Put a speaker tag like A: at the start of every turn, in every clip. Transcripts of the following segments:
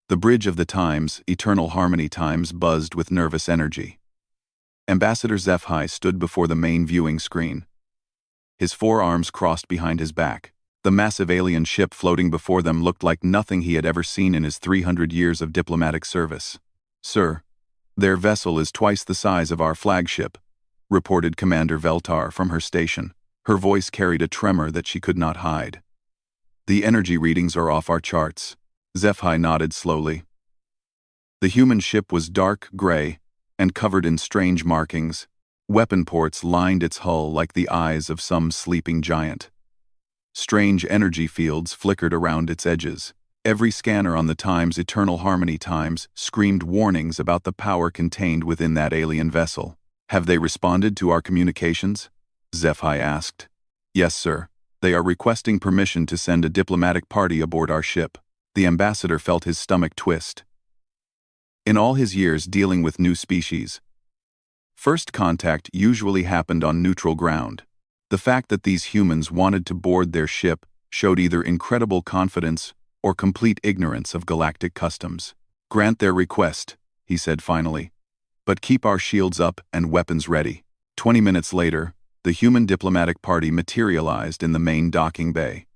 A: The bridge of the times, eternal harmony times, buzzed with nervous energy. Ambassador HFY stood before the main viewing screen. His forearms crossed behind his back. The massive alien ship floating before them looked like nothing he had ever seen in his 300 years of diplomatic service. "Sir, their vessel is twice the size of our flagship," reported Commander Veltar from her station. Her voice carried a tremor that she could not hide. "The energy readings are off our charts." HFY nodded slowly. The human ship was dark gray and covered in strange markings. Weapon ports lined its hull like the eyes of some sleeping giant. Strange energy fields flickered around its edges. Every scanner on the Time's Eternal Harmony Times screamed warnings about the power contained within that alien vessel. "Have they responded to our communications?" HFY asked. "Yes, sir. They are requesting permission to send a diplomatic party aboard our ship." The ambassador felt his stomach twist. In all his years dealing with new species, first contact usually happened on neutral ground. The fact that these humans wanted to board their ship showed either incredible confidence or complete ignorance of galactic customs. "Grant their request," he said finally. "But keep our shields up and weapons ready." 20 minutes later, the human diplomatic party materialized in the main docking bay.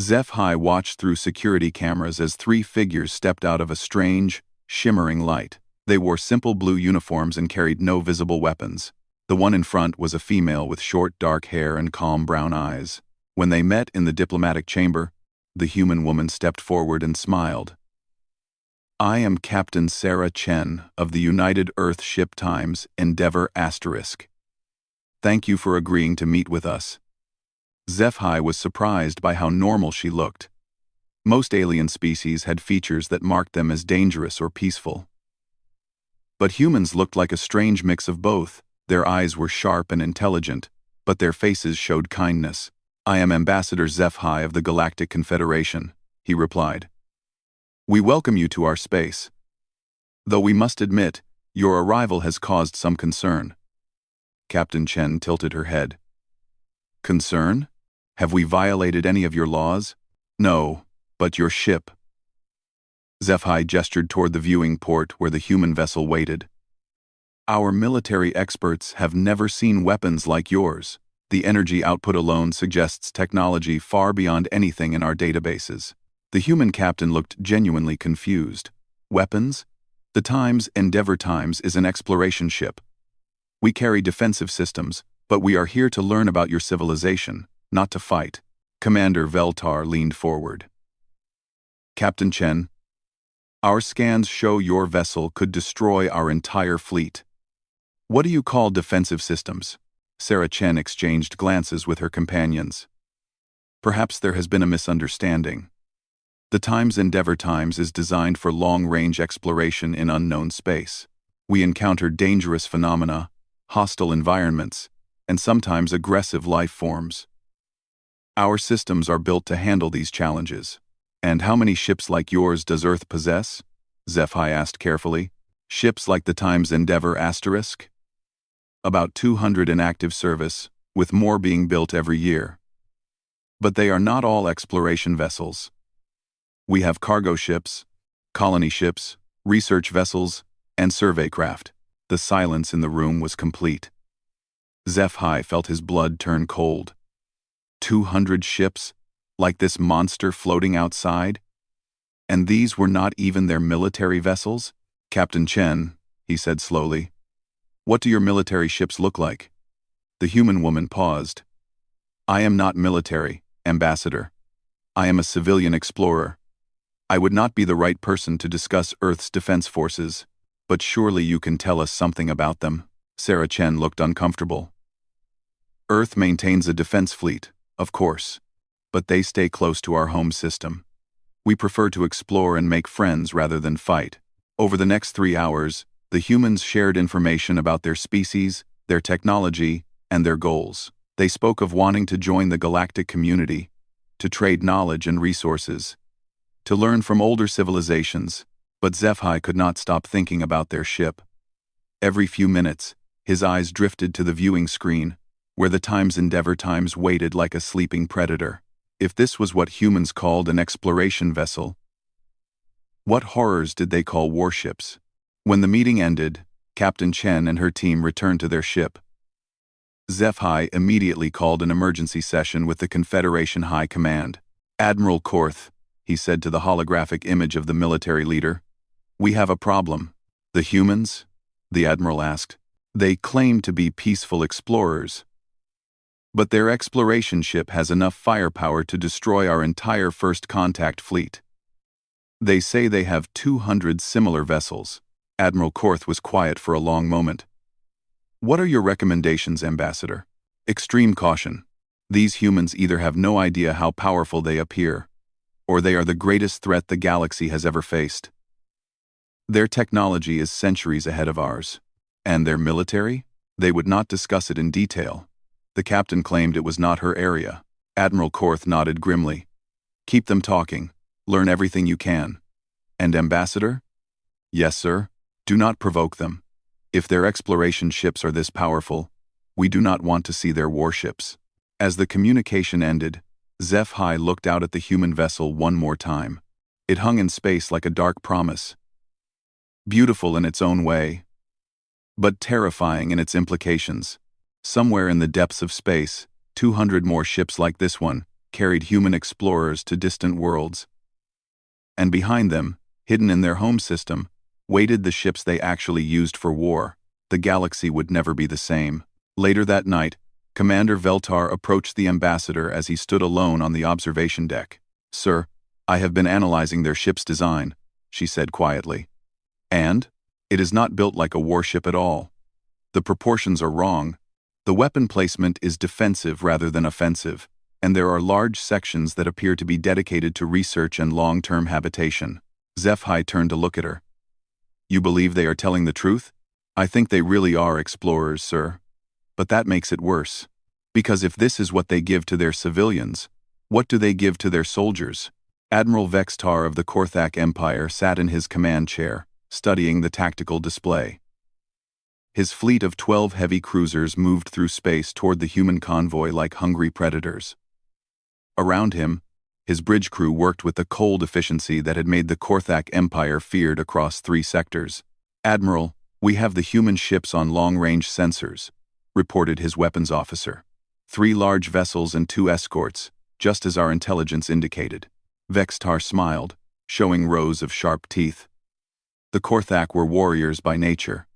A: HFY watched through security cameras as three figures stepped out of a strange, shimmering light. They wore simple blue uniforms and carried no visible weapons. The one in front was a female with short dark hair and calm brown eyes. When they met in the diplomatic chamber, the human woman stepped forward and smiled. "I am Captain Sarah Chen of the United Earth Ship Times Endeavour *. Thank you for agreeing to meet with us." HFY was surprised by how normal she looked. Most alien species had features that marked them as dangerous or peaceful. But humans looked like a strange mix of both. Their eyes were sharp and intelligent, but their faces showed kindness. "I am Ambassador HFY of the Galactic Confederation," he replied. "We welcome you to our space. Though we must admit, your arrival has caused some concern." Captain Chen tilted her head. "Concern? Have we violated any of your laws?" "No, but your ship." HFY gestured toward the viewing port where the human vessel waited. "Our military experts have never seen weapons like yours. The energy output alone suggests technology far beyond anything in our databases." The human captain looked genuinely confused. "Weapons? The Times Endeavour Times is an exploration ship. We carry defensive systems, but we are here to learn about your civilization, not to fight." Commander Veltar leaned forward. "Captain Chen, our scans show your vessel could destroy our entire fleet." "What do you call defensive systems?" Sarah Chen exchanged glances with her companions. "Perhaps there has been a misunderstanding. The Times Endeavour Times is designed for long-range exploration in unknown space. We encounter dangerous phenomena, hostile environments, and sometimes aggressive life forms. Our systems are built to handle these challenges." "And how many ships like yours does Earth possess?" HFY asked carefully. "Ships like the Times Endeavour *? About 200 in active service, with more being built every year. But they are not all exploration vessels. We have cargo ships, colony ships, research vessels, and survey craft." The silence in the room was complete. HFY felt his blood turn cold. 200 ships, like this monster floating outside? And these were not even their military vessels? "Captain Chen," he said slowly, "what do your military ships look like?" The human woman paused. "I am not military, Ambassador. I am a civilian explorer. I would not be the right person to discuss Earth's defense forces, but surely you can tell us something about them." Sarah Chen looked uncomfortable. "Earth maintains a defense fleet, of course, but they stay close to our home system. We prefer to explore and make friends rather than fight." Over the next 3 hours, the humans shared information about their species, their technology, and their goals. They spoke of wanting to join the galactic community, to trade knowledge and resources, to learn from older civilizations, but HFY could not stop thinking about their ship. Every few minutes, his eyes drifted to the viewing screen, where the Times Endeavour Times waited like a sleeping predator. If this was what humans called an exploration vessel, What horrors did they call warships? When the meeting ended, Captain Chen and her team returned to their ship. HFY immediately called an emergency session with the Confederation High Command. "Admiral Korth," he said to the holographic image of the military leader, "we have a problem." "The humans?" the admiral asked. "They claim to be peaceful explorers. But their exploration ship has enough firepower to destroy our entire first contact fleet. They say they have 200 similar vessels." Admiral Korth was quiet for a long moment. "What are your recommendations, Ambassador?" "Extreme caution. These humans either have no idea how powerful they appear, or they are the greatest threat the galaxy has ever faced. Their technology is centuries ahead of ours. And their military? They would not discuss it in detail." The captain claimed it was not her area. Admiral Korth nodded grimly. "Keep them talking. Learn everything you can." "And Ambassador?" "Yes, sir. Do not provoke them. If their exploration ships are this powerful, we do not want to see their warships." As the communication ended, HFY looked out at the human vessel one more time. It hung in space like a dark promise. Beautiful in its own way, but terrifying in its implications. Somewhere in the depths of space, 200 more ships like this one carried human explorers to distant worlds. And behind them, hidden in their home system, waited the ships they actually used for war. The galaxy would never be the same. Later that night, Commander Veltar approached the ambassador as he stood alone on the observation deck. "Sir, I have been analyzing their ship's design," she said quietly. "And? It is not built like a warship at all. The proportions are wrong. The weapon placement is defensive rather than offensive, and there are large sections that appear to be dedicated to research and long-term habitation." HFY turned to look at her. "You believe they are telling the truth?" "I think they really are explorers, sir. But that makes it worse. Because if this is what they give to their civilians, what do they give to their soldiers?" Admiral Vextar of the Korthak Empire sat in his command chair, studying the tactical display. His fleet of 12 heavy cruisers moved through space toward the human convoy like hungry predators. Around him, his bridge crew worked with the cold efficiency that had made the Korthak Empire feared across 3 sectors. "Admiral, we have the human ships on long-range sensors," reported his weapons officer. 3 large vessels and 2 escorts, just as our intelligence indicated. Vextar smiled, showing rows of sharp teeth. The Korthak were warriors by nature.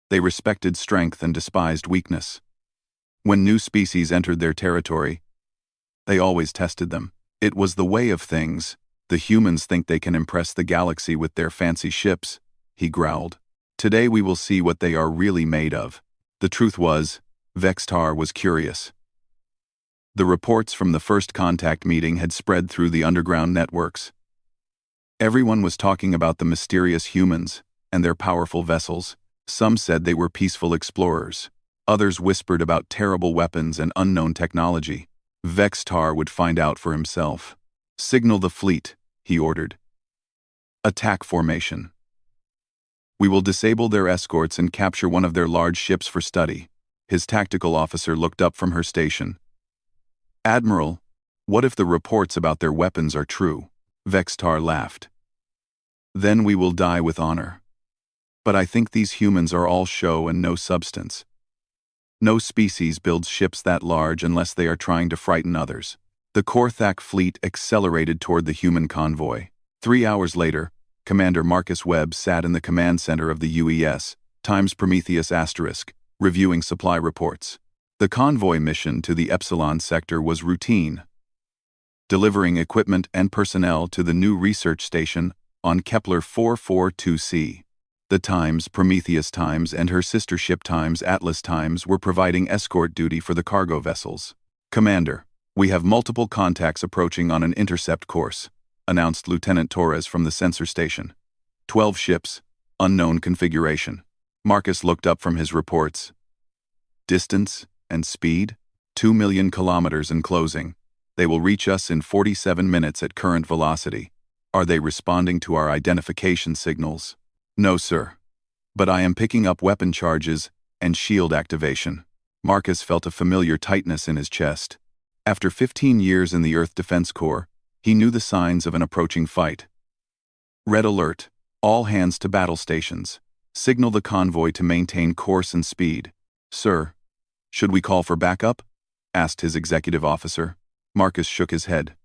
A: They respected strength and despised weakness. When new species entered their territory, they always tested them. It was the way of things. "The humans think they can impress the galaxy with their fancy ships," he growled. "Today we will see what they are really made of." The truth was, Vextar was curious. The reports from the first contact meeting had spread through the underground networks. Everyone was talking about the mysterious humans and their powerful vessels. Some said they were peaceful explorers. Others whispered about terrible weapons and unknown technology. Vextar would find out for himself. "Signal the fleet," he ordered. "Attack formation. We will disable their escorts and capture one of their large ships for study." His tactical officer looked up from her station. "Admiral, what if the reports about their weapons are true?" Vextar laughed. "Then we will die with honor. But I think these humans are all show and no substance. No species builds ships that large unless they are trying to frighten others." The Korthak fleet accelerated toward the human convoy. 3 hours later, Commander Marcus Webb sat in the command center of the UES, Times Prometheus *, reviewing supply reports. The convoy mission to the Epsilon sector was routine, delivering equipment and personnel to the new research station on Kepler 442c. The Times, Prometheus Times, and her sister ship Times, Atlas Times, were providing escort duty for the cargo vessels. "Commander, we have multiple contacts approaching on an intercept course," announced Lieutenant Torres from the sensor station. 12 ships, unknown configuration. Marcus looked up from his reports. "Distance and speed? 2 million kilometers in closing. They will reach us in 47 minutes at current velocity. Are they responding to our identification signals?" "No, sir. But I am picking up weapon charges and shield activation." Marcus felt a familiar tightness in his chest. After 15 years in the Earth Defense Corps, he knew the signs of an approaching fight. Red alert. All hands to battle stations. Signal the convoy to maintain course and speed. Sir, should we call for backup? Asked his executive officer. Marcus shook his head.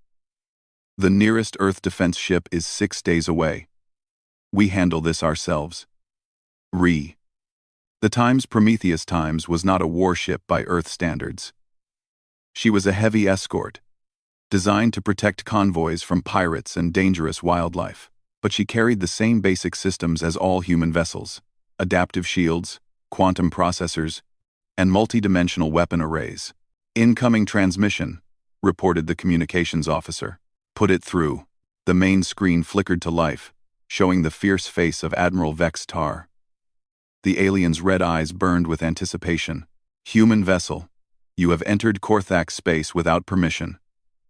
A: The nearest Earth defense ship is 6 days away. We handle this ourselves. The Times Prometheus Times was not a warship by Earth standards. She was a heavy escort, designed to protect convoys from pirates and dangerous wildlife. But she carried the same basic systems as all human vessels: adaptive shields, quantum processors, and multi-dimensional weapon arrays. Incoming transmission, reported the communications officer. Put it through. The main screen flickered to life, showing the fierce face of Admiral Vex Tar. The alien's red eyes burned with anticipation. Human vessel, you have entered Korthak space without permission.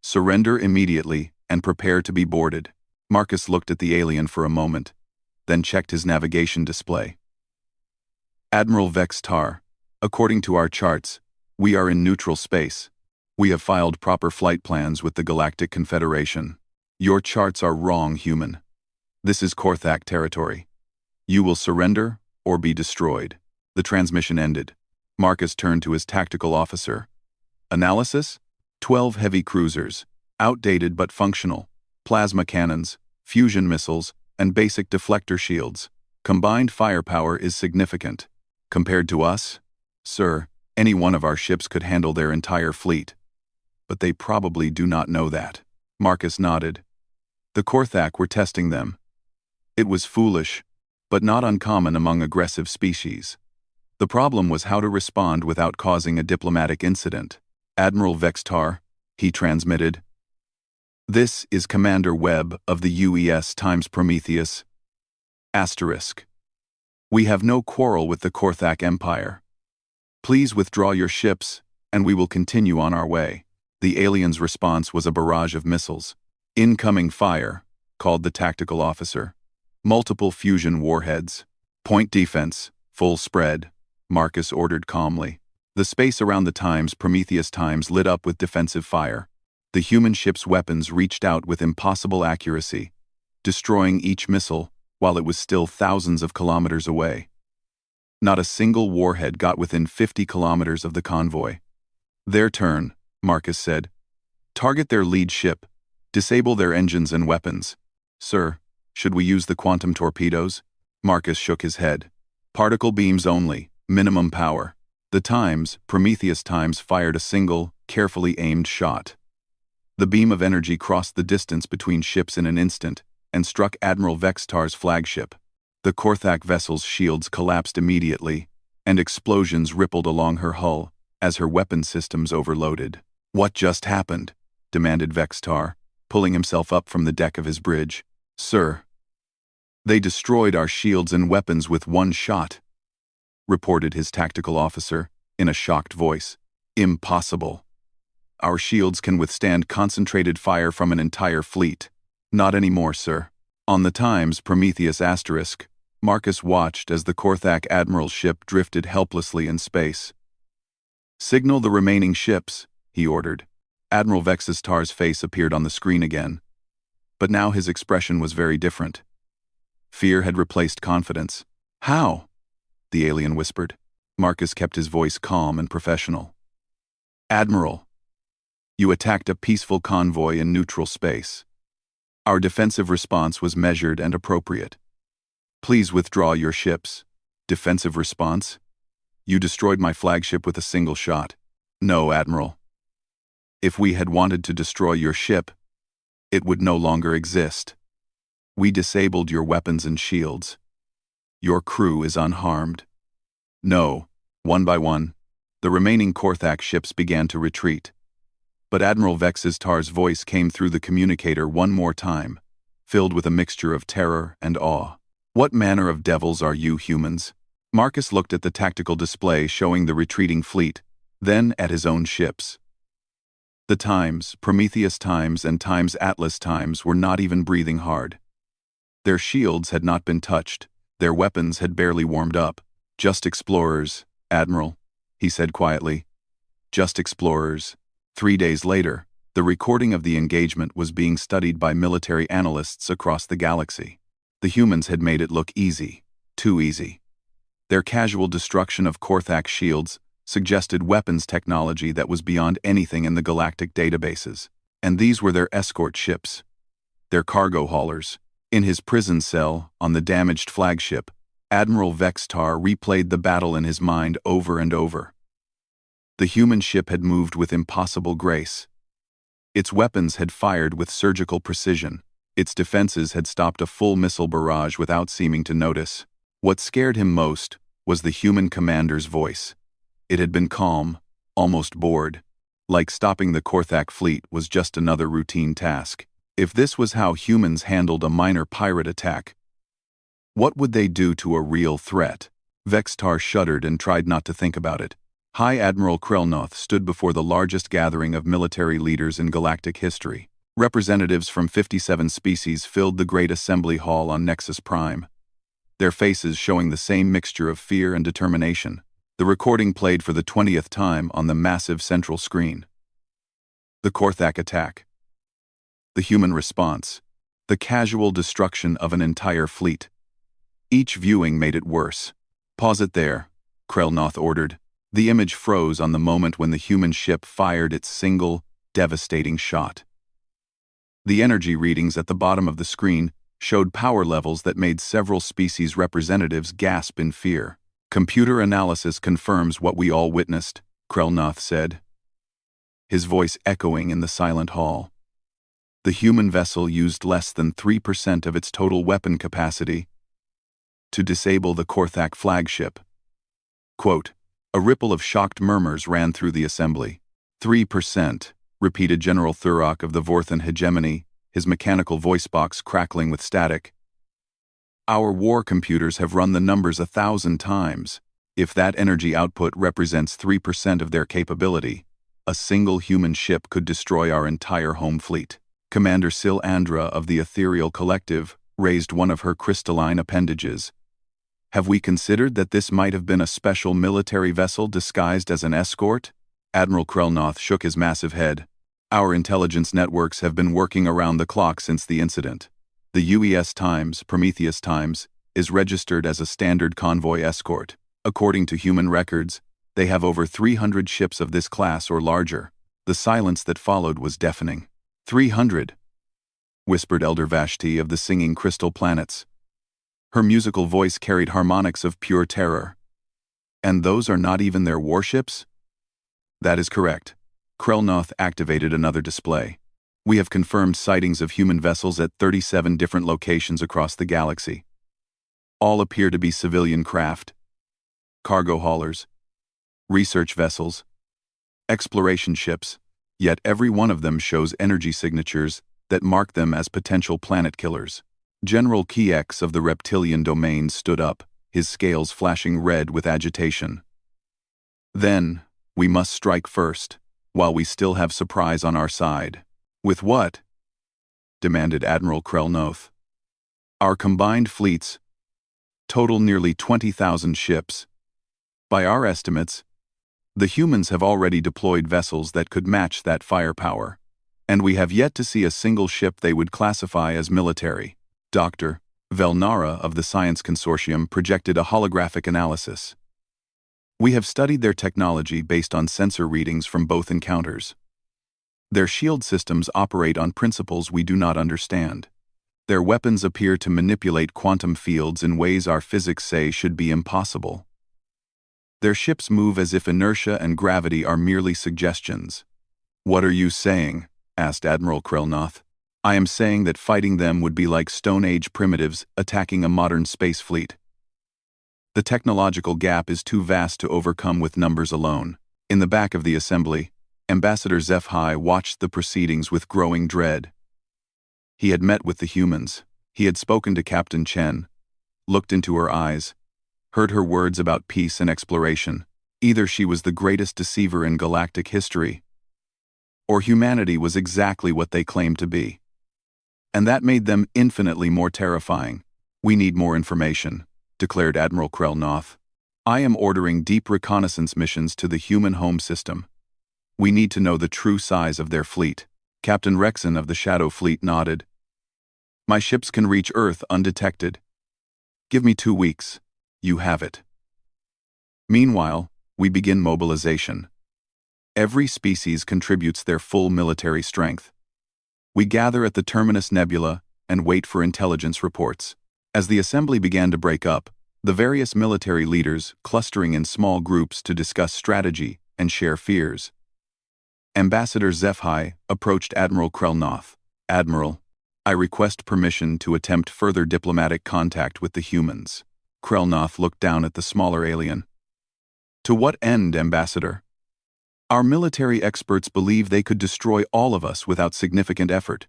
A: Surrender immediately and prepare to be boarded. Marcus looked at the alien for a moment, then checked his navigation display. Admiral Vex Tar, according to our charts, we are in neutral space. We have filed proper flight plans with the Galactic Confederation. Your charts are wrong, human. This is Korthak territory. You will surrender or be destroyed. The transmission ended. Marcus turned to his tactical officer. Analysis? 12 heavy cruisers, outdated but functional, plasma cannons, fusion missiles, and basic deflector shields. Combined firepower is significant. Compared to us, sir, any one of our ships could handle their entire fleet. But they probably do not know that. Marcus nodded. The Korthak were testing them. It was foolish, but not uncommon among aggressive species. The problem was how to respond without causing a diplomatic incident. Admiral Vex Tar, he transmitted. This is Commander Webb of the UES Times Prometheus. Asterisk. We have no quarrel with the Korthak Empire. Please withdraw your ships, and we will continue on our way. The alien's response was a barrage of missiles. Incoming fire, called the tactical officer. Multiple fusion warheads. Point defense, full spread, Marcus ordered calmly. The space around the Times Prometheus Times lit up with defensive fire. The human ship's weapons reached out with impossible accuracy, destroying each missile while it was still thousands of kilometers away. Not a single warhead got within 50 kilometers of the convoy. Their turn, Marcus said. Target their lead ship. Disable their engines and weapons. Sir, should we use the quantum torpedoes? Marcus shook his head. Particle beams only, minimum power. The Times, Prometheus Times, fired a single, carefully aimed shot. The beam of energy crossed the distance between ships in an instant and struck Admiral Vex Tar's flagship. The Korthak vessel's shields collapsed immediately, and explosions rippled along her hull as her weapon systems overloaded. What just happened? Demanded Vex Tar, pulling himself up from the deck of his bridge. Sir, they destroyed our shields and weapons with one shot, reported his tactical officer in a shocked voice. Impossible. Our shields can withstand concentrated fire from an entire fleet. Not anymore, sir. On the Times Prometheus asterisk, Marcus watched as the Korthak admiral's ship drifted helplessly in space. Signal the remaining ships, he ordered. Admiral Vex Tar's face appeared on the screen again. But now his expression was very different. Fear had replaced confidence. How? The alien whispered. Marcus kept his voice calm and professional. Admiral, you attacked a peaceful convoy in neutral space. Our defensive response was measured and appropriate. Please withdraw your ships. Defensive response? You destroyed my flagship with a single shot. No, Admiral. If we had wanted to destroy your ship, it would no longer exist. We disabled your weapons and shields. Your crew is unharmed. No, one by one, the remaining Korthak ships began to retreat. But Admiral Vex Tar's voice came through the communicator one more time, filled with a mixture of terror and awe. What manner of devils are you, humans? Marcus looked at the tactical display showing the retreating fleet, then at his own ships. The Times, Prometheus Times, and Times Atlas Times were not even breathing hard. Their shields had not been touched, their weapons had barely warmed up. Just explorers, Admiral, he said quietly. Just explorers. 3 days later, the recording of the engagement was being studied by military analysts across the galaxy. The humans had made it look easy, too easy. Their casual destruction of Korthak shields suggested weapons technology that was beyond anything in the galactic databases. And these were their escort ships, their cargo haulers. In his prison cell on the damaged flagship, Admiral Vextar replayed the battle in his mind over and over. The human ship had moved with impossible grace. Its weapons had fired with surgical precision. Its defenses had stopped a full missile barrage without seeming to notice. What scared him most was the human commander's voice. It had been calm, almost bored, like stopping the Korthak fleet was just another routine task. If this was how humans handled a minor pirate attack, what would they do to a real threat? Vextar shuddered and tried not to think about it. High Admiral Krelnoth stood before the largest gathering of military leaders in galactic history. Representatives from 57 species filled the great assembly hall on Nexus Prime, their faces showing the same mixture of fear and determination. The recording played for the 20th time on the massive central screen. The Korthak attack. The human response. The casual destruction of an entire fleet. Each viewing made it worse. Pause it there, Krelnoth ordered. The image froze on the moment when the human ship fired its single, devastating shot. The energy readings at the bottom of the screen showed power levels that made several species representatives gasp in fear. Computer analysis confirms what we all witnessed, Krelnoth said, his voice echoing in the silent hall. The human vessel used less than 3% of its total weapon capacity to disable the Korthak flagship. Quote, a ripple of shocked murmurs ran through the assembly. 3%, repeated General Thurok of the Vorthan hegemony, his mechanical voice box crackling with static. Our war computers have run the numbers 1,000 times. If that energy output represents 3% of their capability, a single human ship could destroy our entire home fleet. Commander Sil Andra of the Ethereal Collective raised one of her crystalline appendages. Have we considered that this might have been a special military vessel disguised as an escort? Admiral Krelnoth shook his massive head. Our intelligence networks have been working around the clock since the incident. The UES Times, Prometheus Times, is registered as a standard convoy escort. According to human records, they have over 300 ships of this class or larger. The silence that followed was deafening. 300, whispered Elder Vashti of the Singing Crystal Planets. Her musical voice carried harmonics of pure terror. And those are not even their warships? That is correct. Krelnoth activated another display. We have confirmed sightings of human vessels at 37 different locations across the galaxy. All appear to be civilian craft, cargo haulers, research vessels, exploration ships, yet every one of them shows energy signatures that mark them as potential planet killers. General Kiex of the reptilian domain stood up, his scales flashing red with agitation. Then, we must strike first, while we still have surprise on our side. With what? Demanded Admiral Krelnoth. Our combined fleets total nearly 20,000 ships. By our estimates, the humans have already deployed vessels that could match that firepower, and we have yet to see a single ship they would classify as military. Dr. Velnara of the Science Consortium projected a holographic analysis. We have studied their technology based on sensor readings from both encounters. Their shield systems operate on principles we do not understand. Their weapons appear to manipulate quantum fields in ways our physics say should be impossible. Their ships move as if inertia and gravity are merely suggestions. What are you saying? Asked Admiral Krelnoth. I am saying that fighting them would be like Stone Age primitives attacking a modern space fleet. The technological gap is too vast to overcome with numbers alone. In the back of the assembly, Ambassador Zephi watched the proceedings with growing dread. He had met with the humans. He had spoken to Captain Chen, looked into her eyes, heard her words about peace and exploration. Either she was the greatest deceiver in galactic history, or humanity was exactly what they claimed to be. And that made them infinitely more terrifying. We need more information, declared Admiral Krelnoth. I am ordering deep reconnaissance missions to the human home system. We need to know the true size of their fleet. Captain Rexon of the Shadow Fleet nodded. My ships can reach Earth undetected. Give me 2 weeks. You have it. Meanwhile, we begin mobilization. Every species contributes their full military strength. We gather at the Terminus Nebula and wait for intelligence reports. As the assembly began to break up, the various military leaders clustering in small groups to discuss strategy and share fears. Ambassador HFY approached Admiral Krelnoth. Admiral, I request permission to attempt further diplomatic contact with the humans. Krelnoth looked down at the smaller alien. To what end, Ambassador? Our military experts believe they could destroy all of us without significant effort.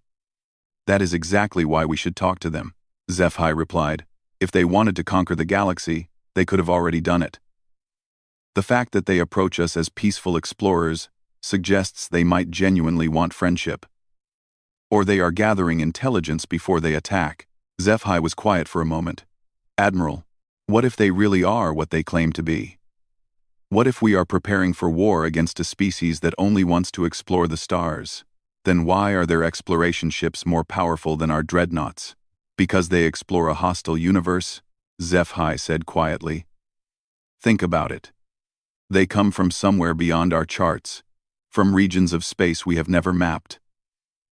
A: That is exactly why we should talk to them, HFY replied. If they wanted to conquer the galaxy, they could have already done it. The fact that they approach us as peaceful explorers suggests they might genuinely want friendship. Or they are gathering intelligence before they attack. HFY was quiet for a moment. Admiral, what if they really are what they claim to be? What if we are preparing for war against a species that only wants to explore the stars? Then why are their exploration ships more powerful than our dreadnoughts? Because they explore a hostile universe? HFY said quietly. Think about it. They come from somewhere beyond our charts, from regions of space we have never mapped.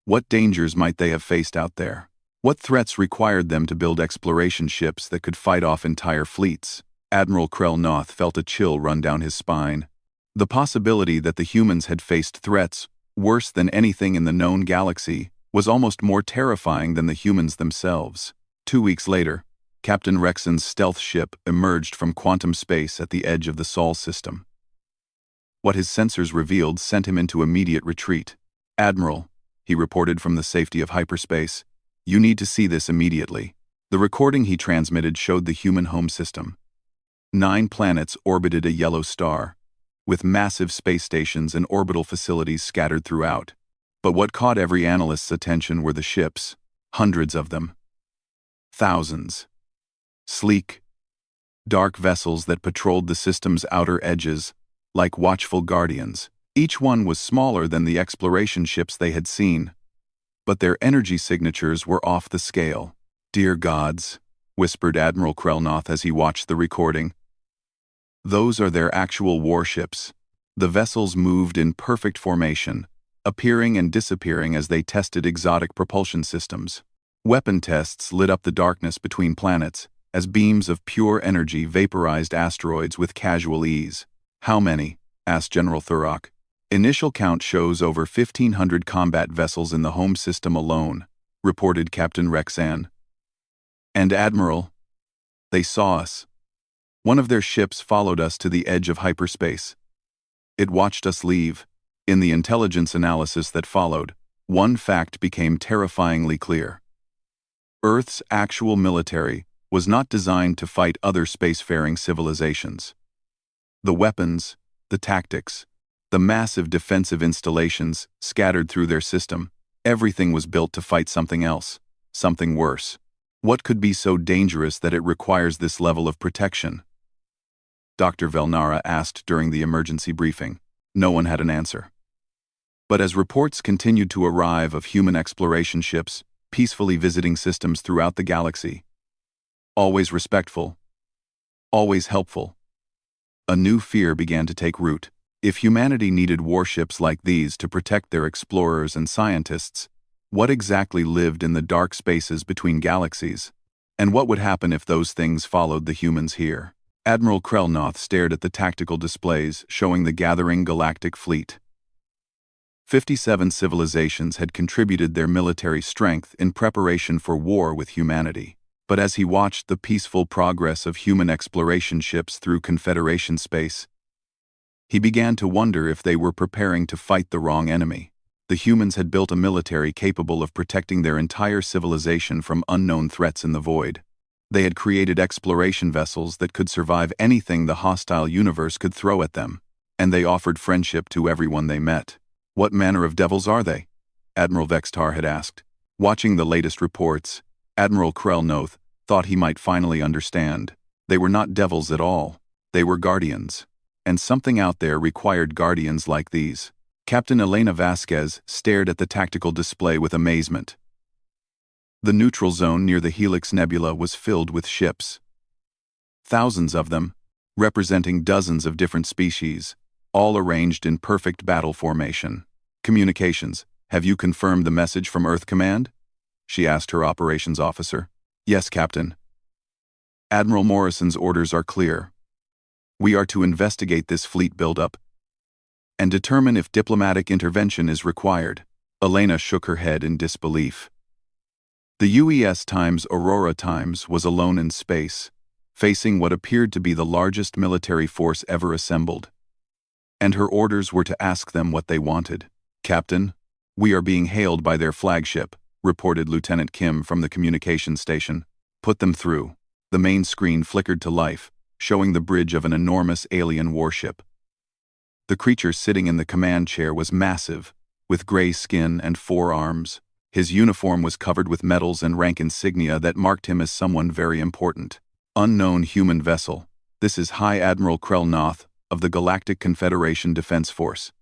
A: What dangers might they have faced out there? What threats required them to build exploration ships that could fight off entire fleets? Admiral Krelnoth felt a chill run down his spine. The possibility that the humans had faced threats worse than anything in the known galaxy was almost more terrifying than the humans themselves. 2 weeks later, Captain Rexon's stealth ship emerged from quantum space at the edge of the Sol system. What his sensors revealed sent him into immediate retreat. Admiral, he reported from the safety of hyperspace, you need to see this immediately. The recording he transmitted showed the human home system. 9 planets orbited a yellow star, with massive space stations and orbital facilities scattered throughout. But what caught every analyst's attention were the ships, hundreds of them. Thousands. Sleek, dark vessels that patrolled the system's outer edges, like watchful guardians. Each one was smaller than the exploration ships they had seen, but their energy signatures were off the scale. Dear gods, whispered Admiral Krelnoth as he watched the recording. Those are their actual warships. The vessels moved in perfect formation, appearing and disappearing as they tested exotic propulsion systems. Weapon tests lit up the darkness between planets, as beams of pure energy vaporized asteroids with casual ease. How many? Asked General Thurrock. Initial count shows over 1,500 combat vessels in the home system alone, reported Captain Rexan. And Admiral, they saw us. One of their ships followed us to the edge of hyperspace. It watched us leave. In the intelligence analysis that followed, one fact became terrifyingly clear. Earth's actual military was not designed to fight other spacefaring civilizations. The weapons, the tactics, the massive defensive installations scattered through their system, everything was built to fight something else, something worse. What could be so dangerous that it requires this level of protection? Dr. Velnara asked during the emergency briefing. No one had an answer. But as reports continued to arrive of human exploration ships peacefully visiting systems throughout the galaxy, always respectful, always helpful, a new fear began to take root. If humanity needed warships like these to protect their explorers and scientists, what exactly lived in the dark spaces between galaxies? And what would happen if those things followed the humans here? Admiral Krelnoth stared at the tactical displays showing the gathering galactic fleet. 57 civilizations had contributed their military strength in preparation for war with humanity. But as he watched the peaceful progress of human exploration ships through Confederation space, he began to wonder if they were preparing to fight the wrong enemy. The humans had built a military capable of protecting their entire civilization from unknown threats in the void. They had created exploration vessels that could survive anything the hostile universe could throw at them, and they offered friendship to everyone they met. What manner of devils are they? Admiral Vextar had asked. Watching the latest reports, Admiral Krelnoth thought he might finally understand. They were not devils at all. They were guardians. And something out there required guardians like these. Captain Elena Vasquez stared at the tactical display with amazement. The neutral zone near the Helix Nebula was filled with ships. Thousands of them, representing dozens of different species, all arranged in perfect battle formation. Communications, have you confirmed the message from Earth Command? She asked her operations officer. Yes, Captain. Admiral Morrison's orders are clear. We are to investigate this fleet buildup and determine if diplomatic intervention is required. Elena shook her head in disbelief. The UES times Aurora times was alone in space, facing what appeared to be the largest military force ever assembled. And her orders were to ask them what they wanted. Captain, we are being hailed by their flagship, reported Lieutenant Kim from the communications station. Put them through. The main screen flickered to life, showing the bridge of an enormous alien warship. The creature sitting in the command chair was massive, with gray skin and 4 arms. His uniform was covered with medals and rank insignia that marked him as someone very important. Unknown human vessel. This is High Admiral Krell Noth of the Galactic Confederation Defense Force.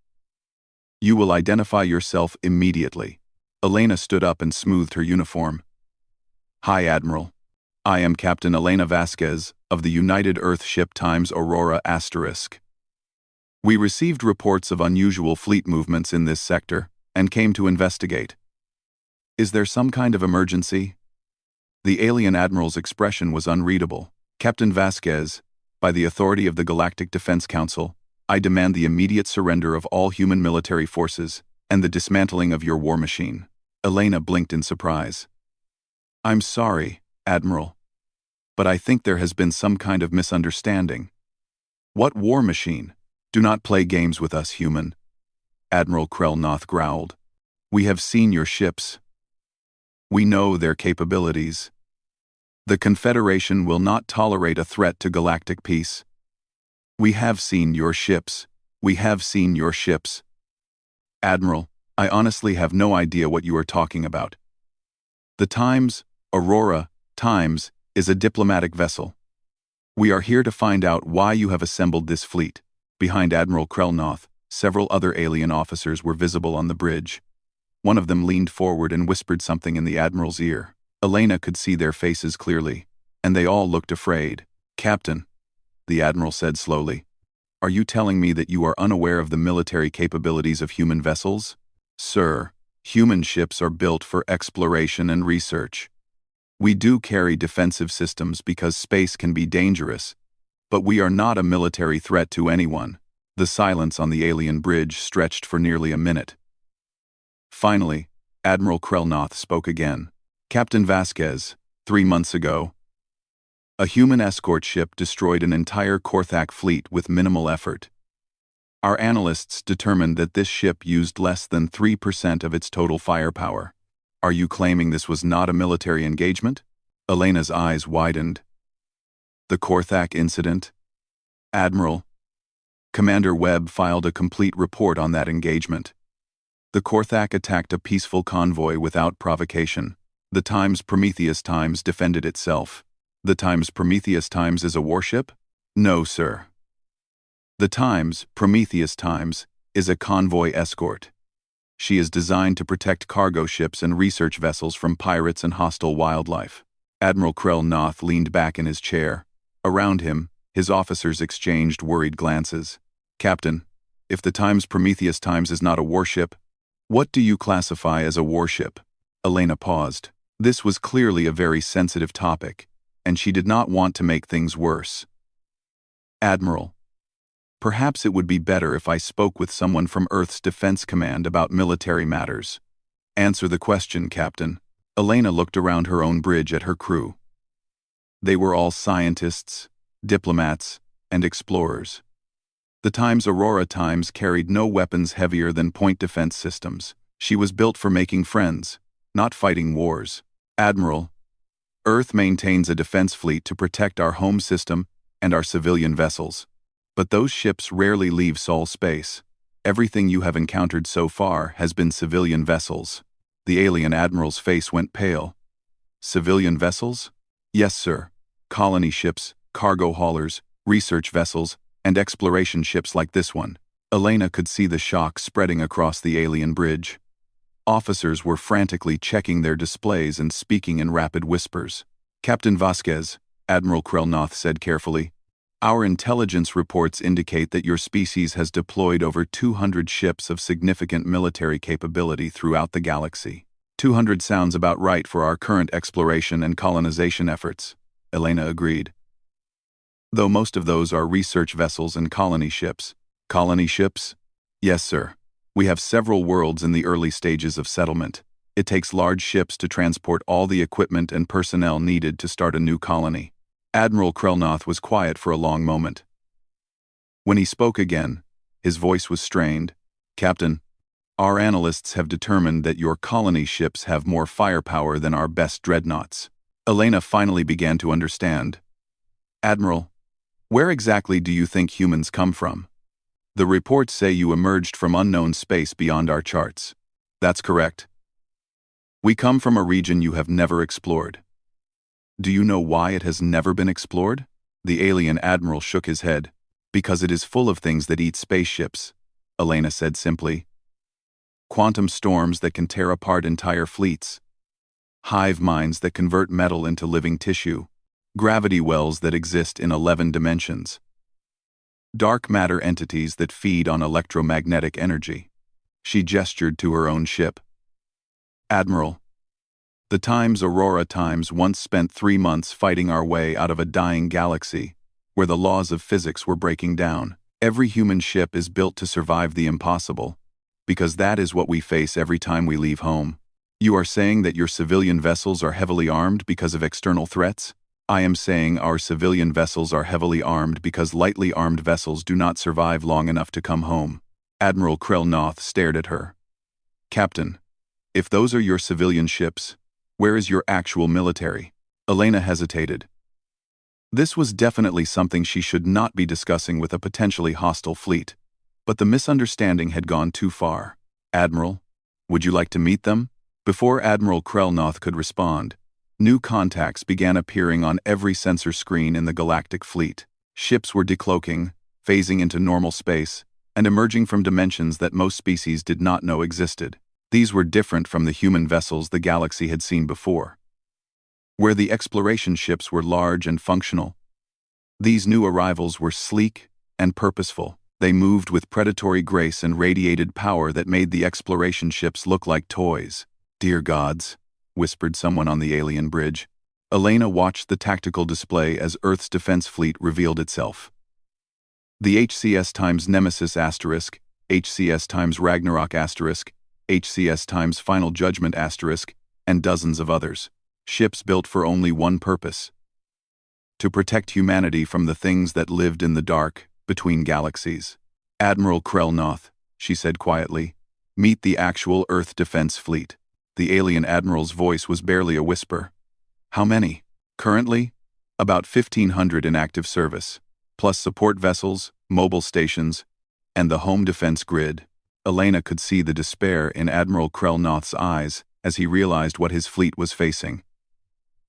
A: You will identify yourself immediately. Elena stood up and smoothed her uniform. Hi, Admiral. I am Captain Elena Vasquez of the United Earth Ship times Aurora *. We received reports of unusual fleet movements in this sector and came to investigate. Is there some kind of emergency? The alien admiral's expression was unreadable. Captain Vasquez, by the authority of the Galactic Defense Council, I demand the immediate surrender of all human military forces and the dismantling of your war machine. Elena blinked in surprise. I'm sorry, Admiral, but I think there has been some kind of misunderstanding. What war machine? Do not play games with us, human. Admiral Krell Noth growled. We have seen your ships. We know their capabilities. The Confederation will not tolerate a threat to galactic peace. We have seen your ships. We have seen your ships. Admiral, I honestly have no idea what you are talking about. The Times, Aurora, Times, is a diplomatic vessel. We are here to find out why you have assembled this fleet. Behind Admiral Krell Noth, several other alien officers were visible on the bridge. One of them leaned forward and whispered something in the Admiral's ear. Elena could see their faces clearly, and they all looked afraid. Captain, the Admiral said slowly, are you telling me that you are unaware of the military capabilities of human vessels? Sir, human ships are built for exploration and research. We do carry defensive systems because space can be dangerous, but we are not a military threat to anyone. The silence on the alien bridge stretched for nearly a minute. Finally, Admiral Krell Noth spoke again. Captain Vasquez, 3 months ago, a human escort ship destroyed an entire Korthak fleet with minimal effort. Our analysts determined that this ship used less than 3% of its total firepower. Are you claiming this was not a military engagement? Elena's eyes widened. The Korthak incident? Admiral, Commander Webb filed a complete report on that engagement. The Korthak attacked a peaceful convoy without provocation. The Times Prometheus Times defended itself. The Times Prometheus Times is a warship? No, sir. The Times Prometheus Times is a convoy escort. She is designed to protect cargo ships and research vessels from pirates and hostile wildlife. Admiral Krell Noth leaned back in his chair. Around him, his officers exchanged worried glances. Captain, if the Times Prometheus Times is not a warship, what do you classify as a warship? Elena paused. This was clearly a very sensitive topic, and she did not want to make things worse. Admiral, perhaps it would be better if I spoke with someone from Earth's Defense Command about military matters. Answer the question, Captain. Elena looked around her own bridge at her crew. They were all scientists, diplomats, and explorers. The Times Aurora Times carried no weapons heavier than point defense systems. She was built for making friends, not fighting wars. Admiral, Earth maintains a defense fleet to protect our home system and our civilian vessels. But those ships rarely leave Sol space. Everything you have encountered so far has been civilian vessels. The alien admiral's face went pale. Civilian vessels? Yes, sir. Colony ships, cargo haulers, research vessels, and exploration ships like this one. Elena could see the shock spreading across the alien bridge. Officers were frantically checking their displays and speaking in rapid whispers. Captain Vasquez, Admiral Krelnoth said carefully, "Our intelligence reports indicate that your species has deployed over 200 ships of significant military capability throughout the galaxy. 200 sounds about right for our current exploration and colonization efforts," Elena agreed. "Though most of those are research vessels and colony ships." "Colony ships?" "Yes, sir. We have several worlds in the early stages of settlement. It takes large ships to transport all the equipment and personnel needed to start a new colony." Admiral Krelnoth was quiet for a long moment. When he spoke again, his voice was strained. "Captain, our analysts have determined that your colony ships have more firepower than our best dreadnoughts." Elena finally began to understand. "Admiral, where exactly do you think humans come from?" "The reports say you emerged from unknown space beyond our charts." "That's correct. We come from a region you have never explored." "Do you know why it has never been explored?" The alien admiral shook his head. "Because it is full of things that eat spaceships," Elena said simply. "Quantum storms that can tear apart entire fleets. Hive minds that convert metal into living tissue. Gravity wells that exist in 11 dimensions. Dark matter entities that feed on electromagnetic energy." She gestured to her own ship. "Admiral, the Times Aurora Times once spent 3 months fighting our way out of a dying galaxy, where the laws of physics were breaking down. Every human ship is built to survive the impossible, because that is what we face every time we leave home. You are saying that your civilian vessels are heavily armed because of external threats? I am saying our civilian vessels are heavily armed because lightly armed vessels do not survive long enough to come home." Admiral Krelnoth stared at her. "Captain, if those are your civilian ships, where is your actual military?" Elena hesitated. This was definitely something she should not be discussing with a potentially hostile fleet, but the misunderstanding had gone too far. "Admiral, would you like to meet them?" Before Admiral Krelnoth could respond, new contacts began appearing on every sensor screen in the galactic fleet. Ships were decloaking, phasing into normal space, and emerging from dimensions that most species did not know existed. These were different from the human vessels the galaxy had seen before, where the exploration ships were large and functional. These new arrivals were sleek and purposeful. They moved with predatory grace and radiated power that made the exploration ships look like toys. "Dear gods," whispered someone on the alien bridge. Elena watched the tactical display as Earth's defense fleet revealed itself. The HCS times Nemesis asterisk, HCS times Ragnarok asterisk, HCS times Final Judgment asterisk, and dozens of others. Ships built for only one purpose: to protect humanity from the things that lived in the dark between galaxies. "Admiral Krelnoth," she said quietly, "meet the actual Earth defense fleet." The alien admiral's voice was barely a whisper. "How many?" "Currently, about 1,500 in active service, plus support vessels, mobile stations, and the home defense grid." Elena could see the despair in Admiral Krelnoth's eyes as he realized what his fleet was facing.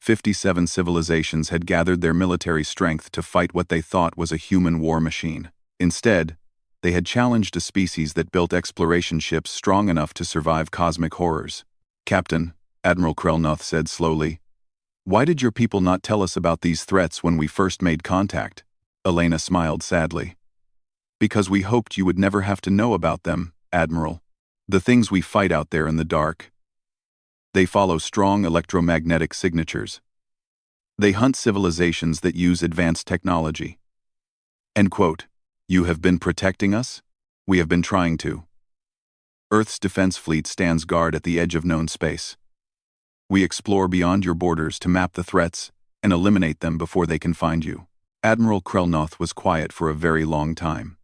A: 57 civilizations had gathered their military strength to fight what they thought was a human war machine. Instead, they had challenged a species that built exploration ships strong enough to survive cosmic horrors. "Captain," Admiral Krelnoth said slowly, "why did your people not tell us about these threats when we first made contact?" Elena smiled sadly. "Because we hoped you would never have to know about them, Admiral. The things we fight out there in the dark. They follow strong electromagnetic signatures. They hunt civilizations that use advanced technology." End quote. "You have been protecting us?" "We have been trying to. Earth's defense fleet stands guard at the edge of known space. We explore beyond your borders to map the threats and eliminate them before they can find you." Admiral Krelnoth was quiet for a very long time.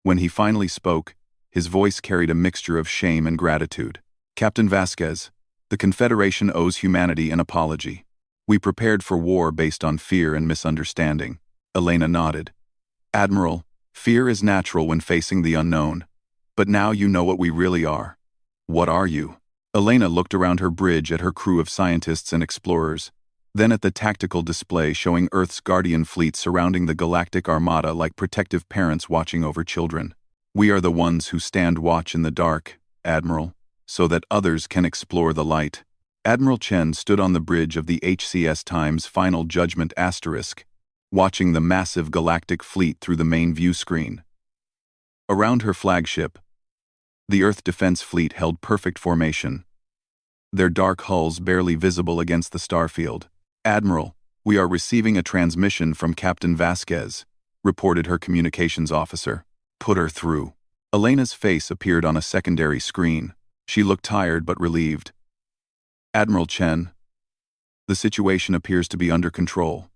A: When he finally spoke, his voice carried a mixture of shame and gratitude. "Captain Vasquez, the Confederation owes humanity an apology. We prepared for war based on fear and misunderstanding." Elena nodded. "Admiral, fear is natural when facing the unknown. But now you know what we really are." "What are you?" Elena looked around her bridge at her crew of scientists and explorers, then at the tactical display showing Earth's guardian fleet surrounding the galactic armada like protective parents watching over children. "We are the ones who stand watch in the dark, Admiral. so that others can explore the light. Admiral Chen stood on the bridge of the HCS Times Final Judgment Asterisk, watching the massive galactic fleet through the main view screen. Around her flagship, the Earth Defense Fleet held perfect formation, their dark hulls barely visible against the starfield. "Admiral, we are receiving a transmission from Captain Vasquez," reported her communications officer. "Put her through." Elena's face appeared on a secondary screen. She looked tired but relieved. "Admiral Chen, the situation appears to be under control.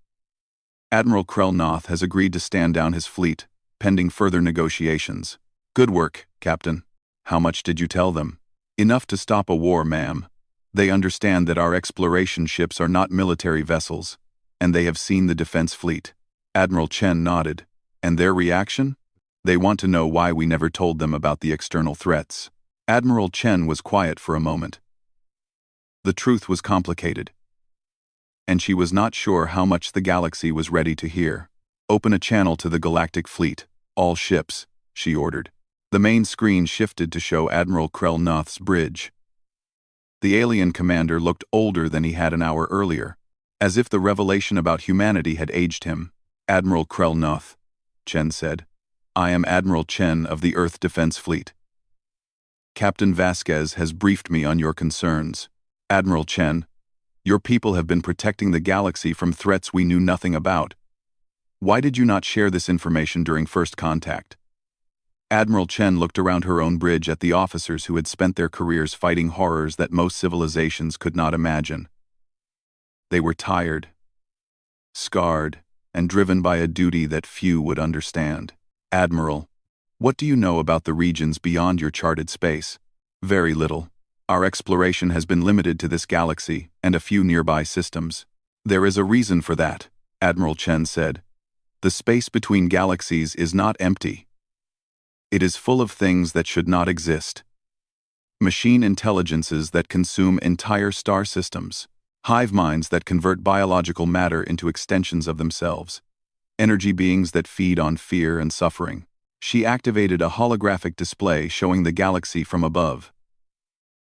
A: Admiral Krell-Noth has agreed to stand down his fleet, pending further negotiations." "Good work, Captain. How much did you tell them?" "Enough to stop a war, ma'am. They understand that our exploration ships are not military vessels, and they have seen the defense fleet." Admiral Chen nodded. "And their reaction? They want to know why we never told them about the external threats." Admiral Chen was quiet for a moment. The truth was complicated, and she was not sure how much the galaxy was ready to hear. "Open a channel to the Galactic Fleet, all ships," she ordered. The main screen shifted to show Admiral Krell-Noth's bridge. The alien commander looked older than he had an hour earlier, as if the revelation about humanity had aged him. "Admiral Krell-Noth," Chen said. "I am Admiral Chen of the Earth Defense Fleet. Captain Vasquez has briefed me on your concerns. Admiral Chen, your people have been protecting the galaxy from threats we knew nothing about. Why did you not share this information during first contact?" Admiral Chen looked around her own bridge at the officers who had spent their careers fighting horrors that most civilizations could not imagine. They were tired, scarred, and driven by a duty that few would understand. "Admiral, what do you know about the regions beyond your charted space?" "Very little. Our exploration has been limited to this galaxy and a few nearby systems." "There is a reason for that," Admiral Chen said. "The space between galaxies is not empty. It is full of things that should not exist. Machine intelligences that consume entire star systems, hive minds that convert biological matter into extensions of themselves, energy beings that feed on fear and suffering." She activated a holographic display showing the galaxy from above.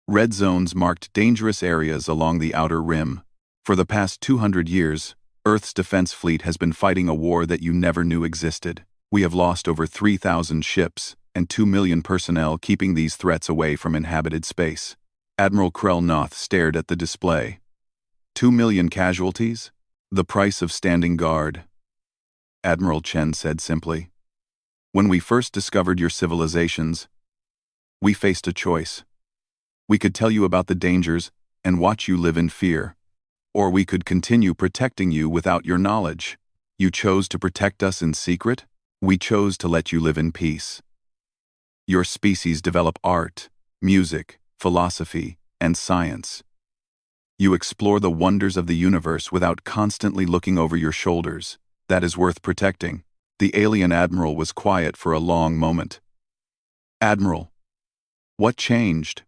A: Red zones marked dangerous areas along the outer rim. For the past 200 years, Earth's defense fleet has been fighting a war that you never knew existed. We have lost over 3,000 ships and 2 million personnel keeping these threats away from inhabited space. Admiral Krell-Noth stared at the display. 2 million casualties? The price of standing guard, Admiral Chen said simply. "When we first discovered your civilizations, we faced a choice. We could tell you about the dangers and watch you live in fear, or we could continue protecting you without your knowledge. You chose to protect us in secret. We chose to let you live in peace. Your species develop art, music, philosophy, and science. You explore the wonders of the universe without constantly looking over your shoulders. That is worth protecting." The alien admiral was quiet for a long moment. "Admiral, what changed?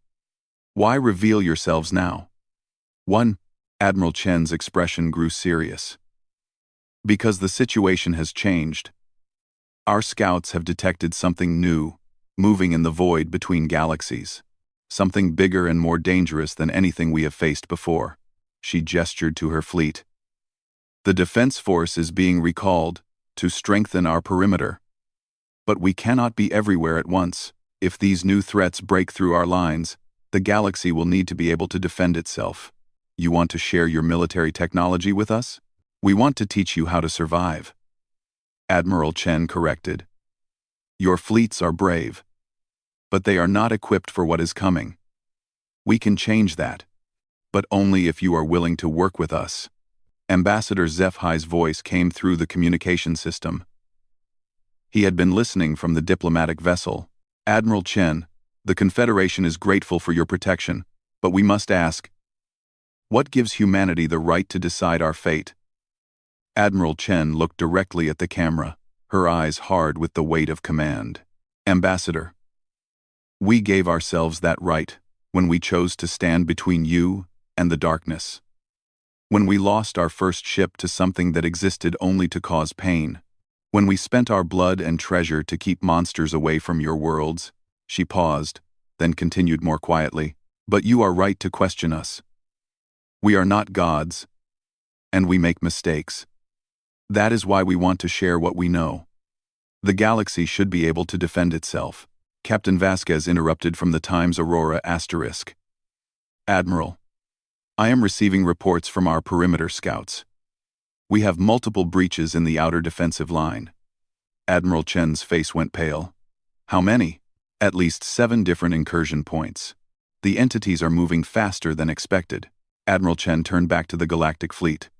A: Why reveal yourselves now?" "One," Admiral Chen's expression grew serious. "Because the situation has changed. Our scouts have detected something new, moving in the void between galaxies. Something bigger and more dangerous than anything we have faced before." She gestured to her fleet. "The defense force is being recalled to strengthen our perimeter. But we cannot be everywhere at once. If these new threats break through our lines, the galaxy will need to be able to defend itself. You want to share your military technology with us? We want to teach you how to survive." Admiral Chen corrected. "Your fleets are brave, but they are not equipped for what is coming. We can change that, but only if you are willing to work with us." Ambassador Zephi's voice came through the communication system. He had been listening from the diplomatic vessel. "Admiral Chen, the Confederation is grateful for your protection, but we must ask, what gives humanity the right to decide our fate?" Admiral Chen looked directly at the camera, her eyes hard with the weight of command. "Ambassador, we gave ourselves that right when we chose to stand between you and the darkness. When we lost our first ship to something that existed only to cause pain. When we spent our blood and treasure to keep monsters away from your worlds." She paused, then continued more quietly. But you are right to question us. We are not gods, and we make mistakes. That is why we want to share what we know. The galaxy should be able to defend itself. Captain Vasquez interrupted from the Times Aurora *. Admiral, I am receiving reports from our perimeter scouts. We have multiple breaches in the outer defensive line. Admiral Chen's face went pale. How many? At least 7 different incursion points. The entities are moving faster than expected. Admiral Chen turned back to the Galactic Fleet.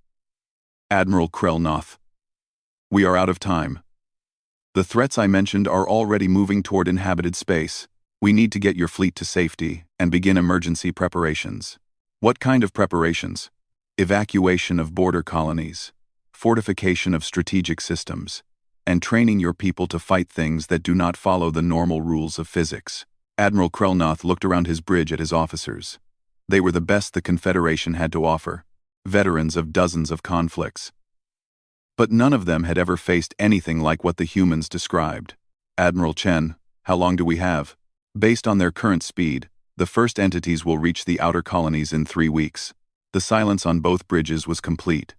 A: Admiral Krelnoth, we are out of time. The threats I mentioned are already moving toward inhabited space. We need to get your fleet to safety and begin emergency preparations. What kind of preparations? Evacuation of border colonies, fortification of strategic systems, and training your people to fight things that do not follow the normal rules of physics. Admiral Krelnoth looked around his bridge at his officers. They were the best the Confederation had to offer, veterans of dozens of conflicts. But none of them had ever faced anything like what the humans described. Admiral Chen, how long do we have? Based on their current speed, the first entities will reach the outer colonies in 3 weeks. The silence on both bridges was complete.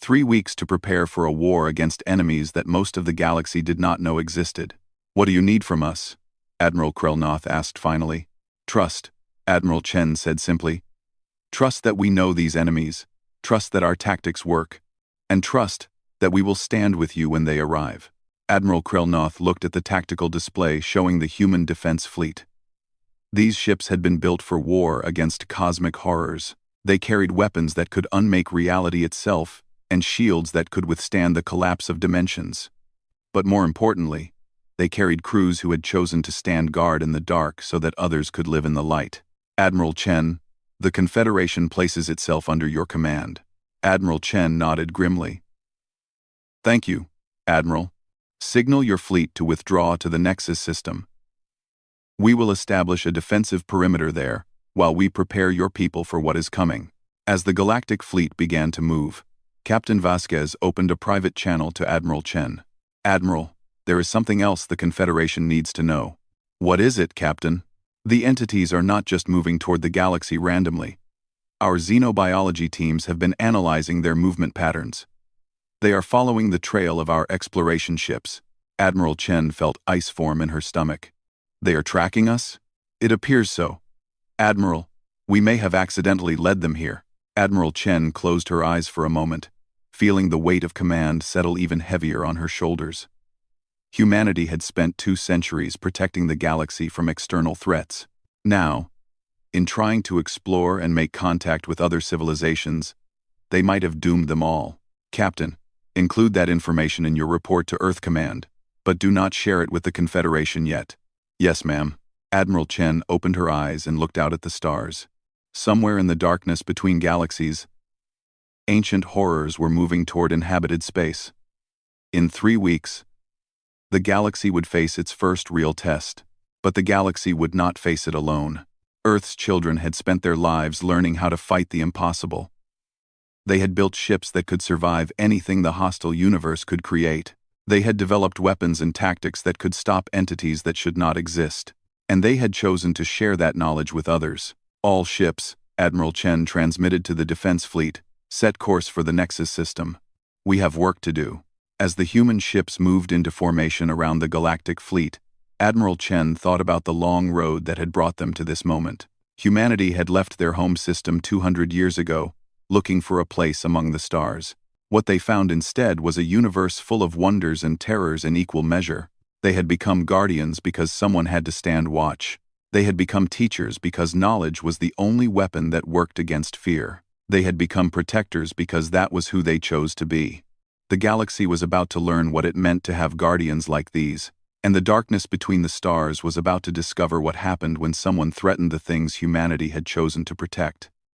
A: 3 weeks to prepare for a war against enemies that most of the galaxy did not know existed. What do you need from us? Admiral Krelnoth asked finally. Trust, Admiral Chen said simply. Trust that we know these enemies, trust that our tactics work, and trust that we will stand with you when they arrive. Admiral Krelnoth looked at the tactical display showing the human defense fleet. These ships had been built for war against cosmic horrors. They carried weapons that could unmake reality itself and shields that could withstand the collapse of dimensions. But more importantly, they carried crews who had chosen to stand guard in the dark so that others could live in the light. Admiral Chen, the Confederation places itself under your command. Admiral Chen nodded grimly. Thank you, Admiral. Signal your fleet to withdraw to the Nexus system. We will establish a defensive perimeter there while we prepare your people for what is coming. As the Galactic Fleet began to move, Captain Vasquez opened a private channel to Admiral Chen. Admiral, there is something else the Confederation needs to know. What is it, Captain? The entities are not just moving toward the galaxy randomly. Our xenobiology teams have been analyzing their movement patterns. They are following the trail of our exploration ships. Admiral Chen felt ice form in her stomach. They are tracking us? It appears so. Admiral, we may have accidentally led them here. Admiral Chen closed her eyes for a moment, feeling the weight of command settle even heavier on her shoulders. Humanity had spent 2 centuries protecting the galaxy from external threats. Now, in trying to explore and make contact with other civilizations, they might have doomed them all. Captain, include that information in your report to Earth Command, but do not share it with the Confederation yet. Yes, ma'am. Admiral Chen opened her eyes and looked out at the stars. Somewhere in the darkness between galaxies, ancient horrors were moving toward inhabited space. In 3 weeks, the galaxy would face its first real test, but the galaxy would not face it alone. Earth's children had spent their lives learning how to fight the impossible. They had built ships that could survive anything the hostile universe could create. They had developed weapons and tactics that could stop entities that should not exist. And they had chosen to share that knowledge with others. All ships, Admiral Chen transmitted to the defense fleet, set course for the Nexus system. We have work to do. As the human ships moved into formation around the Galactic Fleet, Admiral Chen thought about the long road that had brought them to this moment. Humanity had left their home system 200 years ago, looking for a place among the stars. What they found instead was a universe full of wonders and terrors in equal measure. They had become guardians because someone had to stand watch. They had become teachers because knowledge was the only weapon that worked against fear. They had become protectors because that was who they chose to be. The galaxy was about to learn what it meant to have guardians like these, and the darkness between the stars was about to discover what happened when someone threatened the things humanity had chosen to protect.